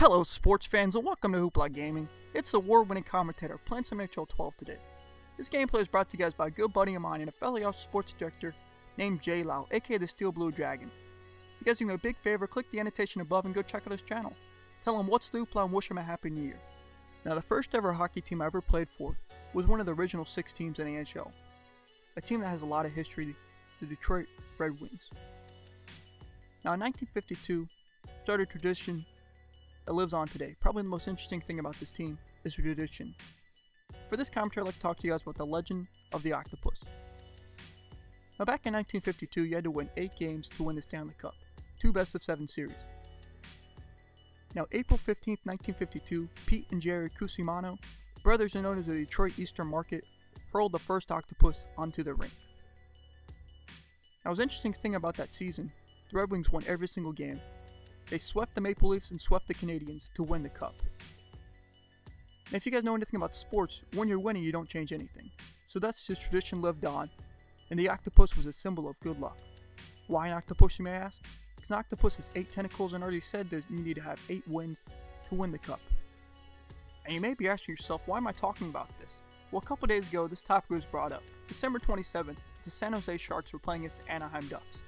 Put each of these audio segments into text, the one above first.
Hello sports fans and welcome to Hoopla Gaming. It's award-winning commentator playing some NHL 12 today. This gameplay is brought to you guys by a good buddy of mine and a fellow sports director named J Lau, aka the Steel Blue Dragon. If you guys do me a big favor, click the annotation above and go check out his channel. Tell him what's the Hoopla and wish him a happy new year. Now the first ever hockey team I ever played for was one of the original 6 teams in the NHL. A team that has a lot of history, the Detroit Red Wings. Now in 1952, started a tradition that lives on today. Probably the most interesting thing about this team is their tradition. For this commentary, I'd like to talk to you guys about the legend of the Octopus. Now back in 1952, you had to win 8 games to win the Stanley Cup, 2 best-of-7 series. Now April 15th, 1952, Pete and Jerry Cusimano, brothers and owners of the Detroit Eastern Market, hurled the first Octopus onto the rink. Now the interesting thing about that season, the Red Wings won every single game. They swept the Maple Leafs and swept the Canadiens to win the Cup. Now if you guys know anything about sports, when you're winning you don't change anything. So that's this tradition lived on, and the octopus was a symbol of good luck. Why an octopus, you may ask? Because an octopus has 8 tentacles and already said that you need to have 8 wins to win the Cup. And you may be asking yourself, why am I talking about this? Well, a couple days ago this topic was brought up. December 27th, the San Jose Sharks were playing against the Anaheim Ducks.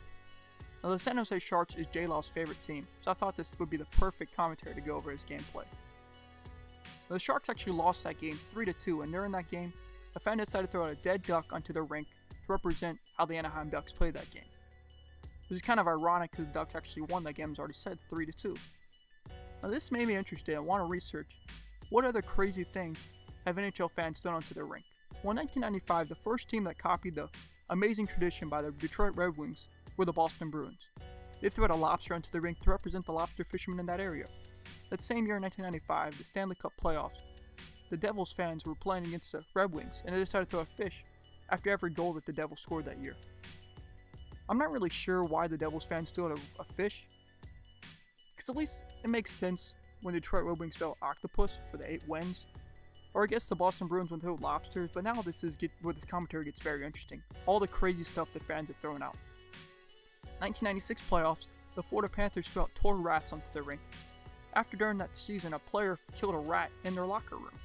Now the San Jose Sharks is J-Law's favorite team, so I thought this would be the perfect commentary to go over his gameplay. Now, the Sharks actually lost that game 3-2, and during that game, a fan decided to throw out a dead duck onto the rink to represent how the Anaheim Ducks played that game. This is kind of ironic because the Ducks actually won that game, as I already said, 3-2. Now this made me interested and want to research what other crazy things have NHL fans done onto their rink. Well, in 1995, the first team that copied the amazing tradition by the Detroit Red Wings were the Boston Bruins. They threw out a lobster onto the rink to represent the lobster fishermen in that area. That same year in 1995, the Stanley Cup playoffs, the Devils fans were playing against the Red Wings and they decided to throw a fish after every goal that the Devils scored that year. I'm not really sure why the Devils fans threw out a fish, because at least it makes sense when the Detroit Red Wings throw octopus for the 8 wins, or I guess the Boston Bruins would throw lobsters, but now where this commentary gets very interesting. All the crazy stuff the fans have thrown out. 1996 playoffs, the Florida Panthers threw out toy rats onto the rink, after during that season a player killed a rat in their locker room.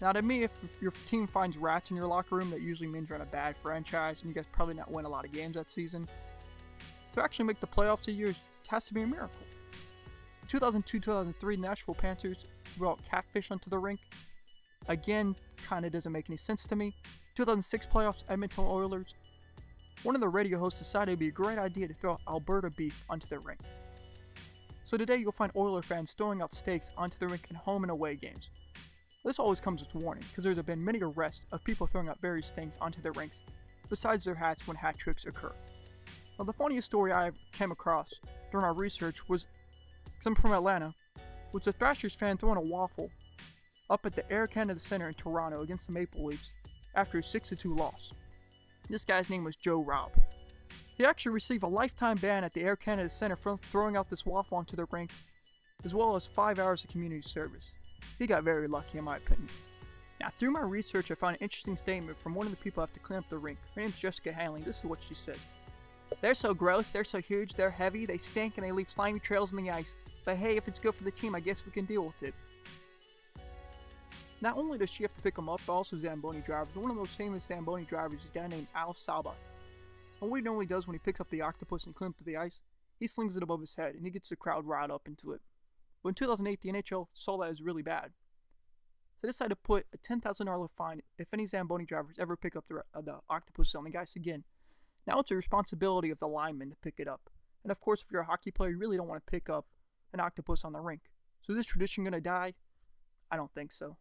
Now to me, if your team finds rats in your locker room, that usually means you're in a bad franchise and you guys probably not win a lot of games that season. To actually make the playoffs a year, it has to be a miracle. In 2002-2003, the Nashville Panthers threw out catfish onto the rink. Again, kinda doesn't make any sense to me. 2006 playoffs, Edmonton Oilers. One of the radio hosts decided it would be a great idea to throw out Alberta beef onto their rink. So today you'll find Oiler fans throwing out steaks onto the rink in home and away games. This always comes with warning, because there have been many arrests of people throwing out various things onto their rinks, besides their hats when hat tricks occur. Now the funniest story I came across during our research was, because I'm from Atlanta, was a Thrashers fan throwing a waffle up at the Air Canada Center in Toronto against the Maple Leafs after a 6-2 loss. This guy's name was Joe Robb. He actually received a lifetime ban at the Air Canada Center for throwing out this waffle onto the rink, as well as 5 hours of community service. He got very lucky in my opinion. Now through my research I found an interesting statement from one of the people who have to clean up the rink. Her name's Jessica Hanley. This is what she said. "They're so gross, they're so huge, they're heavy, they stink and they leave slimy trails in the ice. But hey, if it's good for the team, I guess we can deal with it." Not only does she have to pick them up, but also Zamboni drivers. One of the most famous Zamboni drivers is a guy named Al Saba. And what he normally does when he picks up the octopus and cleans up the ice, he slings it above his head and he gets the crowd riled up into it. But in 2008, the NHL saw that as really bad. So they decided to put a $10,000 fine if any Zamboni drivers ever pick up the octopus on the ice again. Now it's the responsibility of the lineman to pick it up. And of course, if you're a hockey player, you really don't want to pick up an octopus on the rink. So is this tradition going to die? I don't think so.